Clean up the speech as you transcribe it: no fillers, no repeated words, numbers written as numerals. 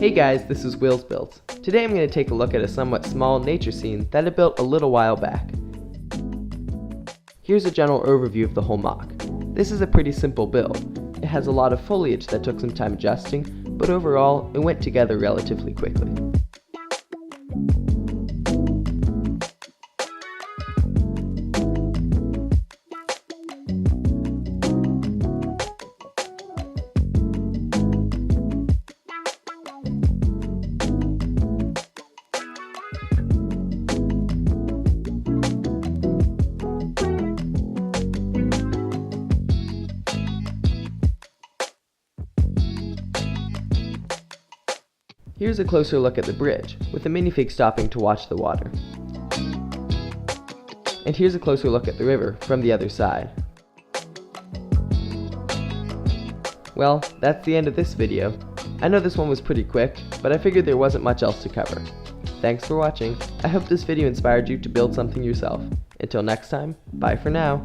Hey guys, this is Willsbuildz. Today I'm going to take a look at a somewhat small nature scene that I built a little while back. Here's a general overview of the whole MOC. This is a pretty simple build. It has a lot of foliage that took some time adjusting, but overall it went together relatively quickly. Here's a closer look at the bridge, with the minifig stopping to watch the water. And here's a closer look at the river from the other side. Well, that's the end of this video. I know this one was pretty quick, but I figured there wasn't much else to cover. Thanks for watching. I hope this video inspired you to build something yourself. Until next time, bye for now.